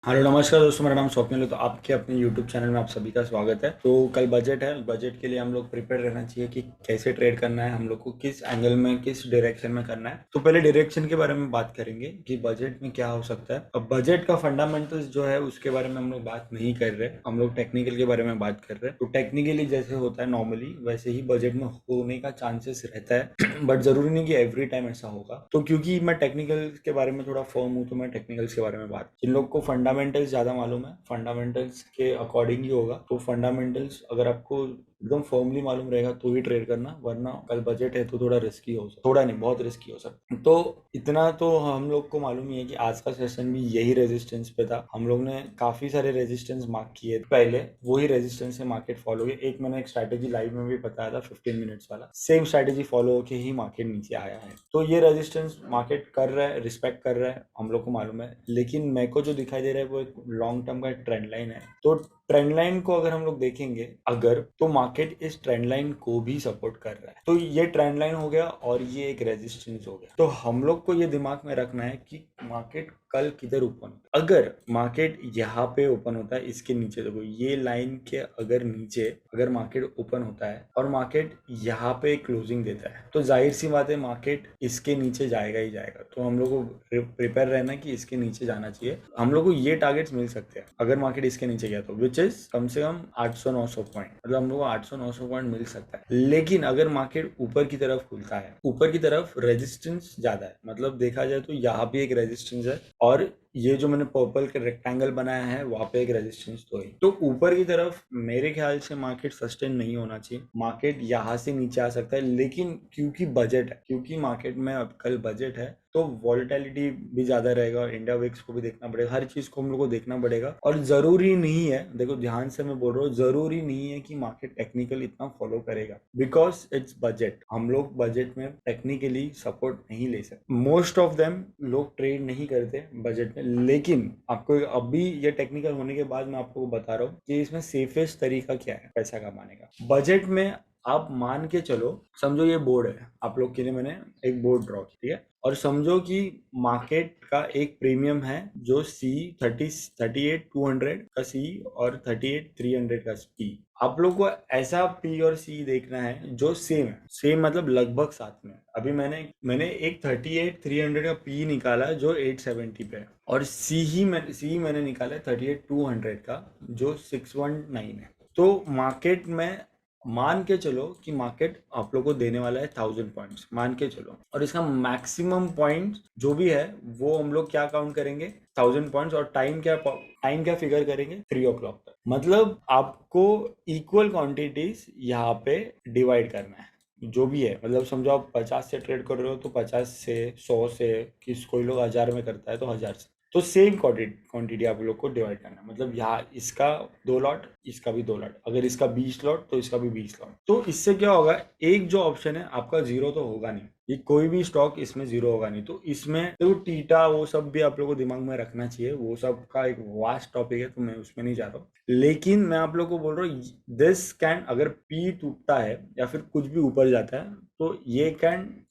Hello नमस्कार दोस्तों, मेरा नाम स्वप्निल है। तो आपके अपने यूट्यूब चैनल में आप सभी का स्वागत है। तो कल बजट है, बजट के लिए हम लोग प्रिपेयर रहना चाहिए कि कैसे ट्रेड करना है, हम लोग को किस एंगल में किस डायरेक्शन में करना है। तो पहले डायरेक्शन के बारे में बात करेंगे कि बजट में क्या हो सकता है। अब बजट का फंडामेंटल्स जो है उसके बारे में हम लोग बात नहीं कर रहे, हम लोग टेक्निकल के बारे में बात कर रहे हैं। तो टेक्निकली जैसे होता है नॉर्मली वैसे ही बजट में होने का चांसेस रहता है बट जरूरी नहीं कि एवरी टाइम ऐसा होगा। तो क्योंकि मैं टेक्निकल के बारे में थोड़ा फर्म हूँ तो मैं टेक्निकल्स के बारे में बात, जिन लोग को फंडामेंटल्स ज्यादा मालूम है फंडामेंटल्स के अकॉर्डिंग ही होगा। तो फंडामेंटल्स अगर आपको एकदम फर्मली मालूम रहेगा तो ही ट्रेड करना, वरना कल बजट है तो थोड़ा रिस्की हो सकता, थोड़ा नहीं बहुत रिस्की हो सकता। तो इतना तो हम लोग को मालूम ही है कि आज का सेशन भी यही रेजिस्टेंस पे था। हम लोग ने काफी सारे रेजिस्टेंस मार्क किए पहले, वही रेजिस्टेंस से मार्केट फॉलो किया। एक मैंने एक स्ट्रैटेजी लाइव में भी बताया था 15 मिनट्स वाला, सेम स्ट्रैटेजी फॉलो होके ही मार्केट नीचे आया है। तो ये रेजिस्टेंस मार्केट कर रहा है, रिस्पेक्ट कर रहा है, हम लोग को मालूम है। लेकिन मेरे को जो दिखाई दे रहा है वो एक लॉन्ग टर्म का ट्रेंड लाइन है। तो ट्रेंड लाइन को अगर हम लोग देखेंगे अगर, तो मार्केट इस ट्रेंड लाइन को भी सपोर्ट कर रहा है। तो ये ट्रेंड लाइन हो गया और ये एक रेजिस्टेंस हो गया। तो हम लोग को ये दिमाग में रखना है कि मार्केट कल किधर ओपन होता है। अगर मार्केट यहाँ पे ओपन होता है, इसके नीचे देखो ये लाइन के अगर नीचे अगर मार्केट ओपन होता है और मार्केट यहाँ पे क्लोजिंग देता है तो जाहिर सी बात है मार्केट इसके नीचे जाएगा ही जाएगा। तो हम लोग को प्रिपेयर रहना है कि इसके नीचे जाना चाहिए। हम लोग को ये टारगेट्स मिल सकते हैं अगर मार्केट इसके नीचे गया तो, विच इज कम से कम 800-900 पॉइंट, मतलब हम लोग को 800-900 पॉइंट मिल सकता है। लेकिन अगर मार्केट ऊपर की तरफ खुलता है, ऊपर की तरफ रेजिस्टेंस ज्यादा है, मतलब देखा जाए तो यहाँ भी एक रेजिस्टेंस है और ये जो मैंने पर्पल के रेक्टेंगल बनाया है वहां पे एक रेजिस्टेंस तो है। तो ऊपर की तरफ मेरे ख्याल से मार्केट सस्टेन नहीं होना चाहिए, मार्केट यहाँ से नीचे आ सकता है। लेकिन क्योंकि बजट है, क्योंकि मार्केट में अब कल बजट है तो वॉलेटिलिटी भी ज्यादा रहेगा, इंडिया विक्स को भी देखना पड़ेगा, हर चीज को हम लोग को देखना पड़ेगा। और जरूरी नहीं है, देखो ध्यान से मैं बोल रहा हूँ, जरूरी नहीं है कि मार्केट टेक्निकल इतना फॉलो करेगा, बिकॉज इट्स बजट। हम लोग बजट में टेक्निकली सपोर्ट नहीं ले सकते, मोस्ट ऑफ देम लोग ट्रेड नहीं करते बजट में। लेकिन आपको अभी ये टेक्निकल होने के बाद मैं आपको बता रहा हूँ कि इसमें सेफेस्ट तरीका क्या है पैसा कमाने का बजट में। आप मान के चलो, समझो ये बोर्ड है, आप लोग के लिए मैंने एक बोर्ड ड्रॉ की, ठीक है, और समझो कि मार्केट का एक प्रीमियम है जो सी 38,200 का सी और 38,300 का पी। आप लोग को ऐसा पी और सी देखना है जो सेम है, सेम मतलब लगभग साथ में। अभी मैंने एक 38,300 का पी निकाला जो 870 पे है, और सी मैंने निकाला 38,200 का जो 619 है। तो मार्केट में मान के चलो कि मार्केट आप लोग को देने वाला है 1000 पॉइंट्स, मान के चलो, और इसका मैक्सिमम पॉइंट जो भी है वो हम लोग क्या काउंट करेंगे, 1000 पॉइंट्स। और टाइम क्या फिगर करेंगे, 3 o'clock तक। मतलब आपको इक्वल क्वांटिटीज यहाँ पे डिवाइड करना है जो भी है। मतलब समझो आप 50 से ट्रेड कर रहे हो तो 50 से, 100 से, किस कोई लोग 1000 में करता है तो 1000 से, तो सेम क्वांटिटी आप लोग को डिवाइड करना है। मतलब यहाँ इसका 2 लॉट, इसका भी 2 लॉट, अगर इसका 20 लॉट तो इसका भी 20 लॉट। तो इससे क्या होगा, एक जो ऑप्शन है आपका जीरो तो होगा नहीं, ये कोई भी स्टॉक इसमें जीरो होगा नहीं। तो इसमें देखो टीटा वो सब भी आप लोग को दिमाग में रखना चाहिए, वो सब का एक वास्ट टॉपिक है तो मैं उसमें नहीं जा रहा हूँ। लेकिन मैं आप लोग को बोल रहा हूँ दिस कैन, अगर पी टूटता है या फिर कुछ भी ऊपर जाता है तो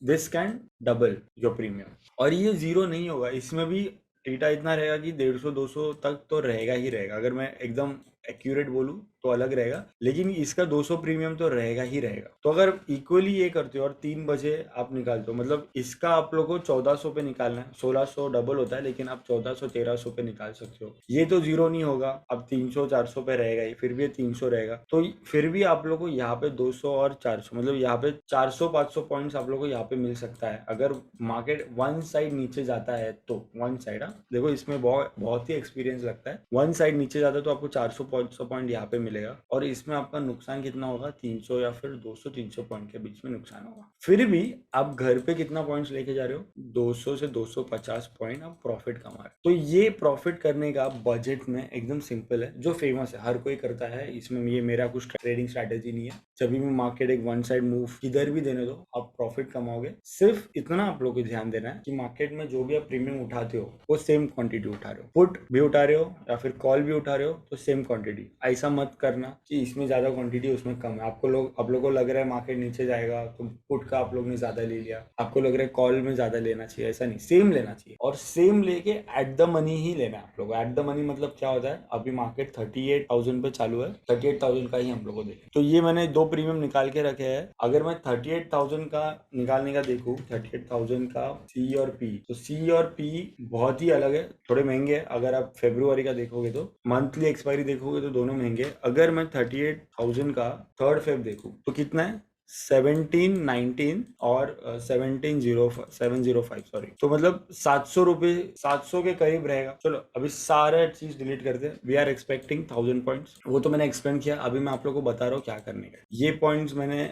this can double your premium. और ये जीरो नहीं होगा, इसमें भी टीटा इतना रहेगा कि 150-200 तक तो रहेगा ही रहेगा। अगर मैं एकदम एक्यूरेट बोलूं तो अलग रहेगा, लेकिन इसका 200 प्रीमियम तो रहेगा ही रहेगा। तो अगर इक्वली ये करते हो और 3 बजे आप निकालते हो, मतलब इसका आप लोग को 1400 पे निकालना है, 1600 डबल होता है लेकिन आप 1400-1300 पे निकाल सकते हो। ये तो जीरो नहीं होगा, अब 300-400 पे रहेगा ही, फिर भी 300 रहेगा। तो फिर भी आप लोग को यहाँ पे 200 और 400, मतलब यहाँ पे 400-500 पॉइंट्स आप लोग को यहाँ पे मिल सकता है अगर मार्केट वन साइड नीचे जाता है तो। वन साइड, देखो इसमें बहुत बहुत ही एक्सपीरियंस लगता है। वन साइड नीचे जाता है तो आपको 400-500 पॉइंट यहाँ पे मिलेगा, और इसमें आपका नुकसान कितना होगा, 300 या फिर 200-300 पॉइंट के बीच में नुकसान होगा। फिर भी आप घर पे कितना पॉइंट्स लेके जा रहे हो, 200 से 250 पॉइंट आप प्रॉफिट कमा रहे हो। तो ये प्रॉफिट करने का बजट में एकदम सिंपल है, जो फेमस है, हर कोई करता है। इसमें ये मेरा कुछ ट्रेडिंग स्ट्रैटेजी नहीं है। जब भी मार्केट एक वन साइड मूव किधर भी देने दो आप प्रॉफिट कमाओगे। सिर्फ इतना आप लोग को ध्यान देना है कि मार्केट में जो भी आप प्रीमियम उठाते हो वो सेम क्वांटिटी उठा रहे हो, पुट भी उठा रहे हो या फिर कॉल भी उठा रहे हो तो सेम क्वांटिटी। ऐसा मत करना कि इसमें ज्यादा क्वांटिटी उसमें कम है। आप लोगों को लग रहा है मार्केट नीचे जाएगा तो पुट का आप लोग ने ज्यादा ले लिया, आपको लग रहा है कॉल में ज्यादा लेना चाहिए, ऐसा नहीं, सेम लेना चाहिए और सेम लेके एट द मनी ही लेना है आप लोग। एट द मनी मतलब क्या होता है, अभी मार्केट 38,000 पे चालू है, 38,000 का ही हम लोग को देखें तो ये मैंने दो प्रीमियम निकाल के रखे हैं। अगर मैं 38,000 का निकालने का देखूं, 38,000 का सी और पी, तो सी और पी बहुत ही अलग है, थोड़े महंगे हैं। अगर आप फेब्रुवरी का देखोगे तो मंथली एक्सपायरी देखोगे तो दोनों महंगे हैं। अगर मैं 38,000 का 3rd फेब देखूं तो कितना है, 1719 और 705 सॉरी, तो मतलब 700 रुपये, 700 के करीब रहेगा। चलो अभी सारा चीज डिलीट करते हैं। वी आर एक्सपेक्टिंग 1000 पॉइंट्स, वो तो मैंने एक्सप्लेन किया। अभी मैं आप लोग को बता रहा हूँ क्या करने का। ये पॉइंट्स मैंने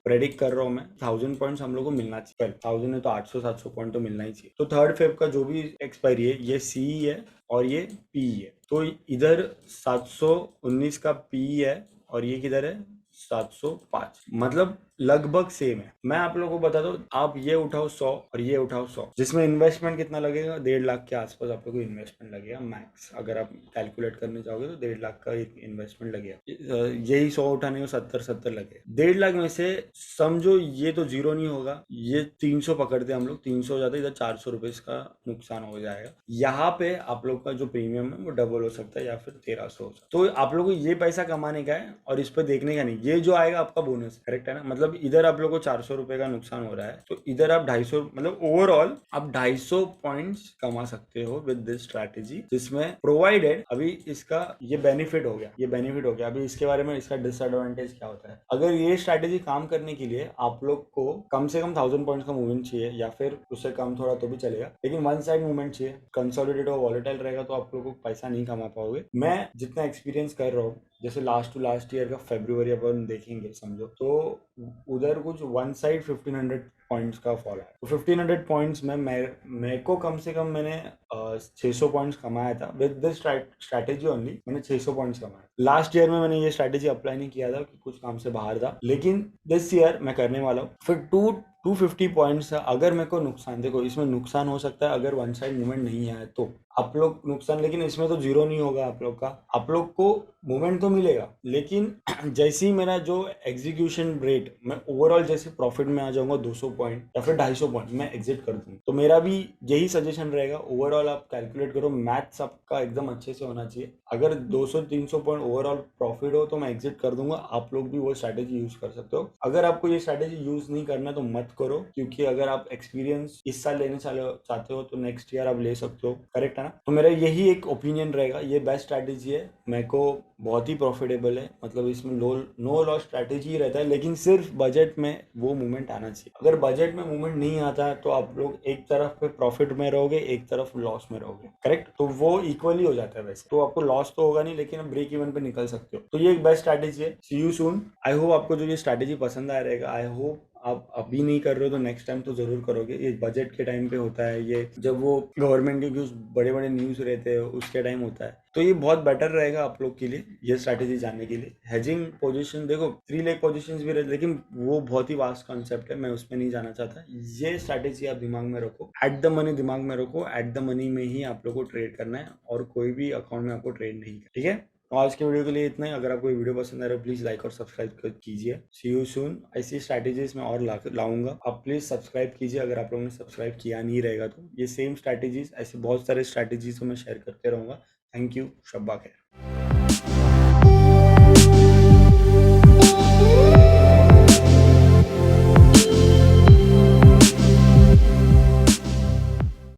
प्रेडिक्ट कर रहा हूँ मैं, 1000 पॉइंट्स हम लोग को मिलना चाहिए। 1000 है तो 800-700 पॉइंट तो मिलना ही चाहिए। तो 3rd फेब का जो भी एक्सपायरी है, ये सी है और ये पी है। तो इधर 719 का पी है और ये किधर है 705, मतलब लगभग सेम है। मैं आप लोगों को बता दूं, आप ये उठाओ 100 और ये उठाओ 100, जिसमें इन्वेस्टमेंट कितना लगेगा, 1.5 लाख के आसपास आप लोगों को इन्वेस्टमेंट लगेगा मैक्स। अगर आप कैलकुलेट करने जाओगे तो 1.5 लाख का एक इन्वेस्टमेंट लगेगा। यही 100 उठाने को 70 लगेगा। 1.5 लाख में से समझो ये तो जीरो नहीं होगा, ये 300 पकड़ते हम लोग, 300 हो जाता है, इधर 400 रुपए का नुकसान हो जाएगा। यहाँ पे आप लोग का जो प्रीमियम है वो डबल हो सकता है या फिर 1300 हो सकता है। तो आप लोग को ये पैसा कमाने का है और इस पर देखने का नहीं। ये जो आएगा आपका बोनस, करेक्ट है ना, मतलब इधर आप लोग को 400 रुपए का नुकसान हो रहा है तो इधर आप 250, मतलब ओवरऑल आप 250 पॉइंट्स कमा सकते हो विद दिस स्ट्रैटेजी, जिसमें प्रोवाइडेड अभी इसका ये बेनिफिट हो गया, ये बेनिफिट हो गया। अभी इसके बारे में इसका डिसएडवांटेज क्या होता है। अगर ये स्ट्रैटेजी काम करने के लिए आप लोग को कम से कम 1000 पॉइंट्स का मूवमेंट चाहिए या फिर उससे कम थोड़ा तो भी चलेगा, लेकिन वन साइड मूवमेंट चाहिए, कंसोलिडेटेड और वॉलेटाइल रहेगा तो आप लोग को पैसा नहीं कमा पाओगे। मैं जितना एक्सपीरियंस कर रहा हूँ, जैसे लास्ट टू लास्ट ईयर का फेब्रुवरी अपन देखेंगे समझो, तो उधर कुछ वन साइड 1500 पॉइंट्स का फॉल है। तो 1500 पॉइंट्स में मेरे को कम से कम मैंने 600 पॉइंट्स कमाया था विद दिस स्ट्रैटेजी ओनली। मैंने 600 पॉइंट्स कमाया। लास्ट ईयर में मैंने ये स्ट्रैटेजी अप्लाई नहीं किया था कि कुछ काम से बाहर था, लेकिन दिस ईयर मैं करने वाला हूँ। फिर 250 पॉइंट्स है। अगर मेरे को नुकसान, देखो इसमें नुकसान हो सकता है अगर वन साइड मूवमेंट नहीं आए तो आप लोग नुकसान, लेकिन इसमें तो जीरो नहीं होगा आप लोग का। आप लोग को मूवमेंट तो मिलेगा, लेकिन जैसे ही मेरा जो एग्जीक्यूशन रेट, मैं ओवरऑल जैसे प्रॉफिट में आ जाऊंगा 200 पॉइंट या फिर 250 पॉइंट मैं एग्जिट कर दूँ, तो मेरा भी यही सजेशन रहेगा। ओवरऑल आप कैलकुलेट करो, मैथ्स आपका एकदम अच्छे से होना चाहिए। अगर 200-300 पॉइंट ओवरऑल प्रॉफिट हो तो मैं एग्जिट कर दूंगा। आप लोग भी वो स्ट्रैटेजी यूज कर सकते हो। अगर आपको ये स्ट्रैटेजी यूज नहीं करना तो मत करो, क्योंकि अगर आप एक्सपीरियंस इस साल लेने चाहते हो तो नेक्स्ट ईयर आप ले सकते हो, करेक्ट है ना। तो मेरा यही एक ओपिनियन रहेगा, ये बेस्ट स्ट्रैटेजी है, मेरे को बहुत ही प्रॉफिटेबल है। मतलब इसमें नो लॉस स्ट्रैटेजी रहता है, लेकिन सिर्फ बजट में वो मूवमेंट आना चाहिए। अगर बजट में मूवमेंट नहीं आता है तो आप लोग एक तरफ पे प्रॉफिट में रहोगे, एक तरफ लॉस में रहोगे, करेक्ट। तो वो इक्वली हो जाता है वैसे, तो आपको लॉस तो होगा नहीं, लेकिन आप ब्रेक इवन पे निकल सकते हो। तो ये एक बेस्ट स्ट्रैटेजी है। सी यू सून। आई होप आपको जो ये स्ट्रैटेजी पसंद आया रहेगा। आई होप आप अभी नहीं कर रहे हो तो नेक्स्ट टाइम तो जरूर करोगे। ये बजट के टाइम पे होता है, ये जब वो गवर्नमेंट के कुछ बड़े बड़े न्यूज रहते हैं उसके टाइम होता है। तो ये बहुत बेटर रहेगा आप लोग के लिए ये स्ट्रैटेजी जानने के लिए। हेजिंग पोजीशन देखो 3 लेग पोजीशंस भी रहते, लेकिन वो बहुत ही वास्ट कॉन्सेप्ट है, मैं उसमें नहीं जाना चाहता। ये स्ट्रैटेजी आप दिमाग में रखो, एट द मनी दिमाग में रखो, एट द मनी में ही आप लोग को ट्रेड करना है और कोई भी अकाउंट में आपको ट्रेड नहीं करना, ठीक है। तो आज के वीडियो के लिए इतना ही। अगर आपको ये वीडियो पसंद आ रहा है प्लीज लाइक और सब्सक्राइब कीजिए। सी यू सून। ऐसी स्ट्रैटेजीज में और लाऊंगा, आप प्लीज सब्सक्राइब कीजिए अगर आप लोगों ने सब्सक्राइब किया नहीं रहेगा तो। ये सेम स्ट्रैटेजीज, ऐसे बहुत सारे स्ट्रैटेजीज को मैं शेयर करते रहूंगा। थैंक यू, शब्बा खैर।